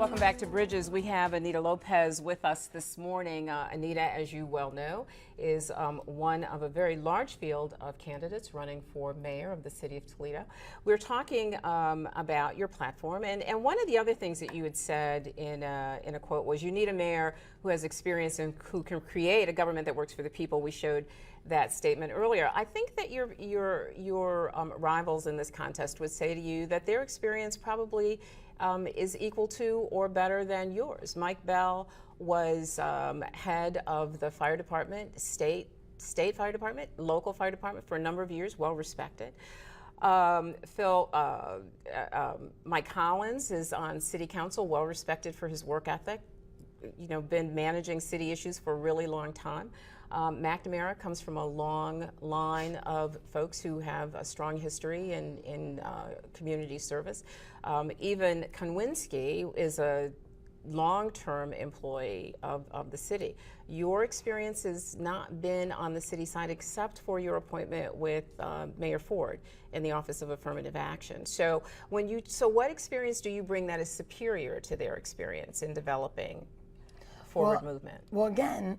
Welcome back to Bridges. We have Anita Lopez with us this morning. Anita, as you well know, is one of a very large field of candidates running for mayor of the city of Toledo. We're talking about your platform, and one of the other things that you had said in a quote was you need a mayor who has experience and who can create a government that works for the people. We showed that statement earlier. I think that your rivals in this contest would say to you that their experience probably is equal to or better than yours. Mike Bell was head of the fire department, state fire department, local fire department for a number of years, well respected. Mike Collins is on city council, well respected for his work ethic, been managing city issues for a really long time. McNamara comes from a long line of folks who have a strong history in community service. Even Konwinski is a long-term employee of the city. Your experience has not been on the city side except for your appointment with Mayor Ford in the Office of Affirmative Action. So what experience do you bring that is superior to their experience in developing forward movement? Well, again,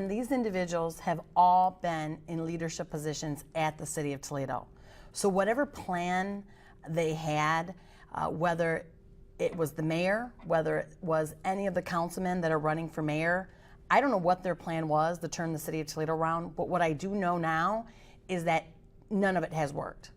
these individuals have all been in leadership positions at the City of Toledo. So whatever plan they had, whether it was the mayor, whether it was any of the councilmen that are running for mayor, I don't know what their plan was to turn the City of Toledo around, but what I do know now is that none of it has worked.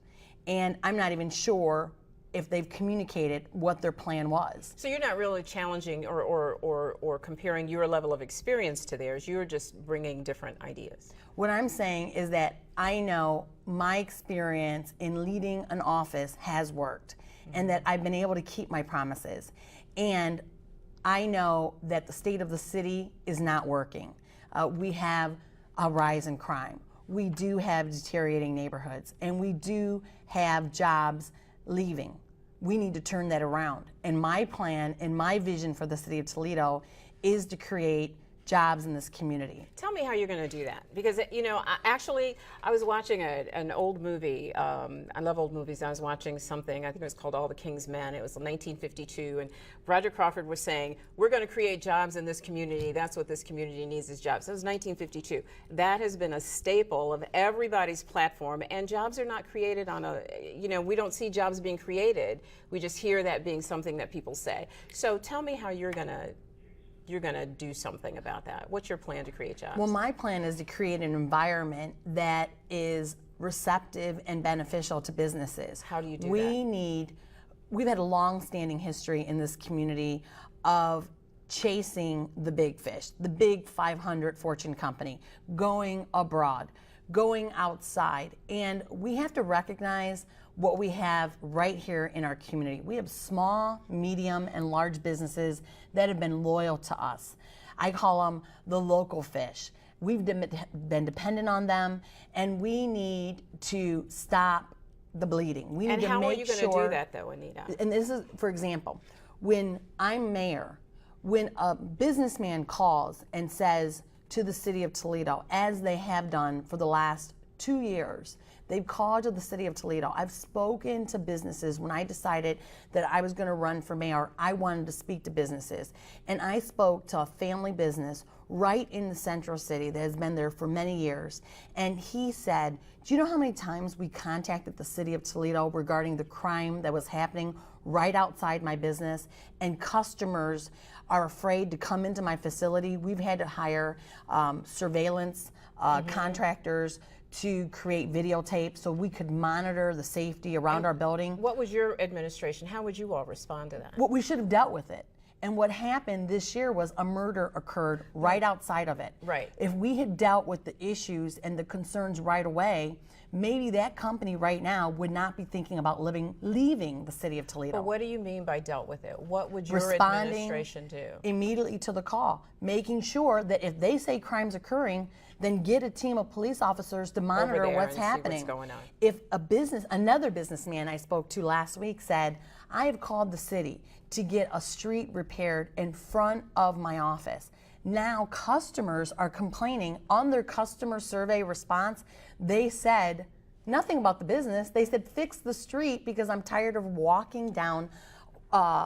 And I'm not even sure if they've communicated what their plan was. So you're not really challenging or comparing your level of experience to theirs, you're just bringing different ideas. What I'm saying is that I know my experience in leading an office has worked, and that I've been able to keep my promises. And I know that the state of the city is not working. We have a rise in crime. We do have deteriorating neighborhoods, and we do have jobs leaving. We need to turn that around. And my plan and my vision for the city of Toledo is to create jobs in this community. Tell me how you're going to do that, because I was watching an old movie. I love old movies. I was watching something, I think it was called All the King's Men. It was 1952, and Roger Crawford was saying, we're going to create jobs in this community. That's what this community needs, is jobs. That was 1952. That has been a staple of everybody's platform, and jobs are not created on we don't see jobs being created. We just hear that being something that people say. So tell me how you're going to do something about that. What's your plan to create jobs? Well, my plan is to create an environment that is receptive and beneficial to businesses. How do you do that? We've had a long-standing history in this community of chasing the big fish, the big 500 Fortune company, going abroad, going outside. And we have to recognize what we have right here in our community. We have small, medium, and large businesses that have been loyal to us. I call them the local fish. We've been dependent on them, and we need to stop the bleeding. We need to make sure. And how are you going to do that, though, Anita? And this is, for example, when I'm mayor, when a businessman calls and says to the city of Toledo, as they have done for the last 2 years, they've called to the city of Toledo. I've spoken to businesses. When I decided that I was going to run for mayor, I wanted to speak to businesses. And I spoke to a family business right in the central city that has been there for many years. And he said, do you know how many times we contacted the city of Toledo regarding the crime that was happening right outside my business? And customers are afraid to come into my facility. We've had to hire surveillance contractors to create videotape so we could monitor the safety around our building. What was your administration? How would you all respond to that? Well, we should have dealt with it. And what happened this year was a murder occurred right outside of it. Right. If we had dealt with the issues and the concerns right away, maybe that company right now would not be thinking about leaving the city of Toledo. But what do you mean by dealt with it? What would your Responding administration do? Immediately to the call, making sure that if they say crime's occurring, then get a team of police officers to monitor what's happening. See what's going on. If another businessman I spoke to last week said, I have called the city to get a street repaired in front of my office. Now customers are complaining. On their customer survey response, they said nothing about the business. They said, fix the street because I'm tired of walking down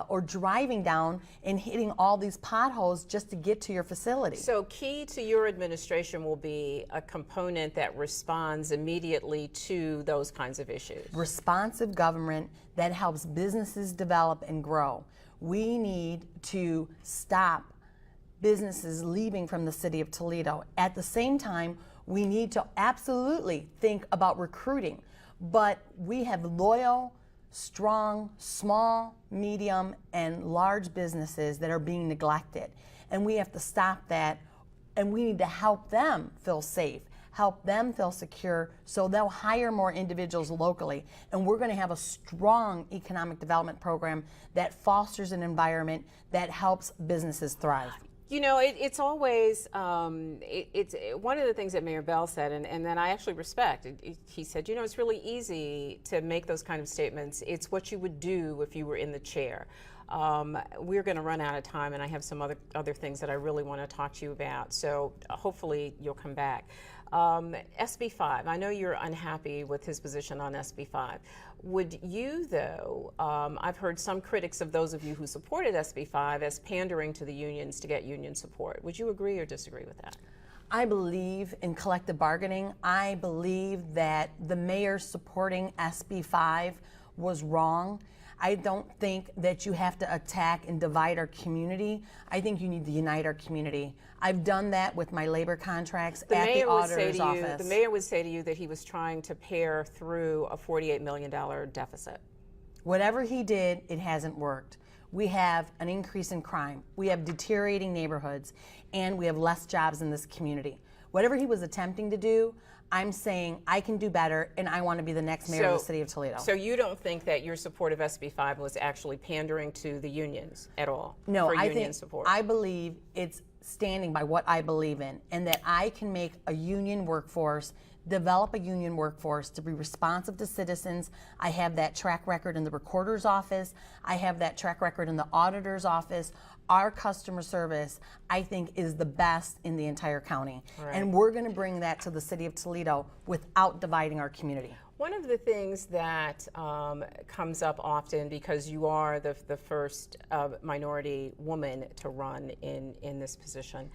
or driving down and hitting all these potholes just to get to your facility. So key to your administration will be a component that responds immediately to those kinds of issues. Responsive government that helps businesses develop and grow. We need to stop businesses leaving from the city of Toledo. At the same time, we need to absolutely think about recruiting, but we have loyal, strong, small, medium, and large businesses that are being neglected. And we have to stop that, and we need to help them feel safe, help them feel secure, so they'll hire more individuals locally. And we're going to have a strong economic development program that fosters an environment that helps businesses thrive. You know, it's always, it's one of the things that Mayor Bell said, and that I actually respect. He said, you know, it's really easy to make those kind of statements. It's what you would do if you were in the chair. We're going to run out of time, and I have some other things that I really want to talk to you about. So hopefully you'll come back. SB 5, I know you're unhappy with his position on SB 5. Would you, though, I've heard some critics of those of you who supported SB 5 as pandering to the unions to get union support. Would you agree or disagree with that? I believe in collective bargaining. I believe that the mayor supporting SB 5 was wrong. I don't think that you have to attack and divide our community. I think you need to unite our community. I've done that with my labor contracts at the auditor's office. The mayor would say to you that he was trying to pare through a $48 million deficit. Whatever he did, it hasn't worked. We have an increase in crime. We have deteriorating neighborhoods, and we have less jobs in this community. Whatever he was attempting to do, I'm saying I can do better, and I want to be the next mayor of the city of Toledo. So you don't think that your support of SB 5 was actually pandering to the unions at all? No, for I union think support? I believe it's standing by what I believe in, and that I can make a union workforce, develop a union workforce to be responsive to citizens. I have that track record in the recorder's office. I have that track record in the auditor's office. Our customer service, I think, is the best in the entire county. Right. And we're going to bring that to the city of Toledo without dividing our community. One of the things that comes up often, because you are the first minority woman to run in this position,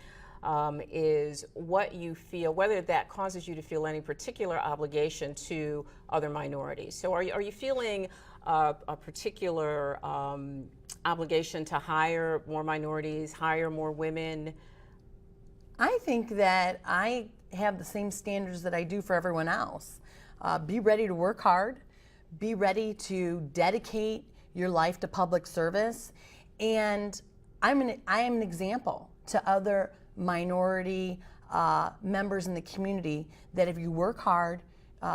is what you feel, whether that causes you to feel any particular obligation to other minorities. So are you feeling a particular obligation to hire more minorities, hire more women? I think that I have the same standards that I do for everyone else. Be ready to work hard, be ready to dedicate your life to public service, and I am an example to other minority members in the community that if you work hard,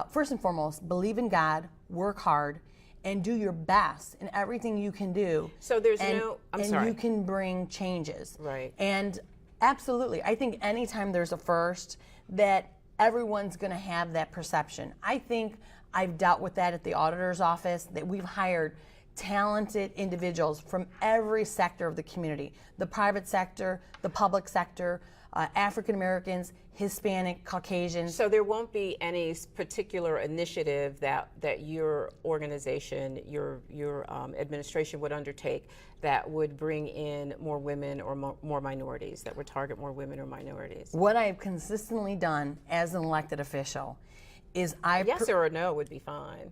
first and foremost, believe in God, work hard, and do your best in everything you can do. So there's and, I'm and sorry. you can bring changes. Right. And absolutely, I think anytime there's a first, that everyone's going to have that perception. I think I've dealt with that at the auditor's office, that we've hired talented individuals from every sector of the community, the private sector, the public sector, African Americans, Hispanic, Caucasians. So there won't be any particular initiative that your organization, your administration would undertake that would bring in more women or more minorities, that would target more women or minorities? What I've consistently done as an elected official is yes or a no would be fine.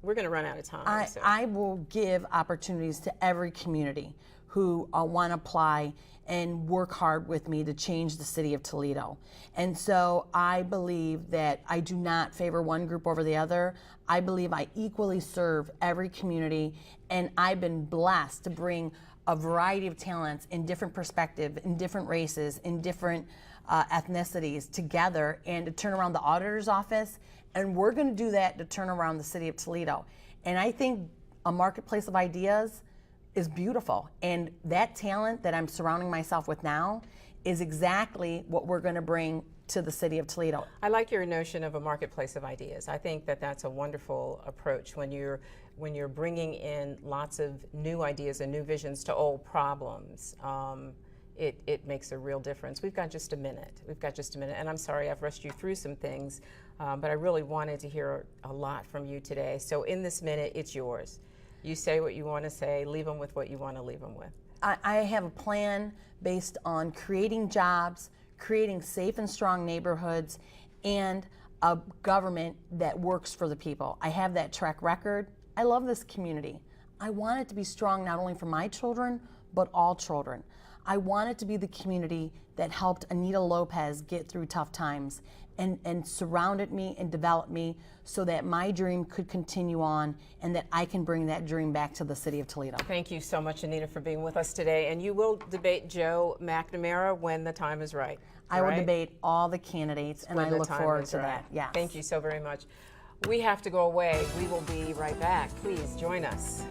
We're going to run out of time. I will give opportunities to every community who want to apply and work hard with me to change the city of Toledo. And so I believe that I do not favor one group over the other. I believe I equally serve every community, and I've been blessed to bring a variety of talents in different perspectives, in different races, in different ethnicities together, and to turn around the auditor's office. And we're going to do that to turn around the city of Toledo. And I think a marketplace of ideas is beautiful. And that talent that I'm surrounding myself with now is exactly what we're going to bring to the city of Toledo. I like your notion of a marketplace of ideas. I think that that's a wonderful approach when you're bringing in lots of new ideas and new visions to old problems. It makes a real difference. We've got just a minute. And I'm sorry I've rushed you through some things, but I really wanted to hear a lot from you today. So in this minute, it's yours. You say what you want to say, leave them with what you want to leave them with. I have a plan based on creating jobs, creating safe and strong neighborhoods, and a government that works for the people. I have that track record. I love this community. I want it to be strong not only for my children, but all children. I want it to be the community that helped Anita Lopez get through tough times and surrounded me and developed me so that my dream could continue on and that I can bring that dream back to the city of Toledo. Thank you so much, Anita, for being with us today. And you will debate Joe McNamara when the time is right. I will debate all the candidates, and I look forward to that. Yes. Thank you so very much. We have to go away. We will be right back. Please join us.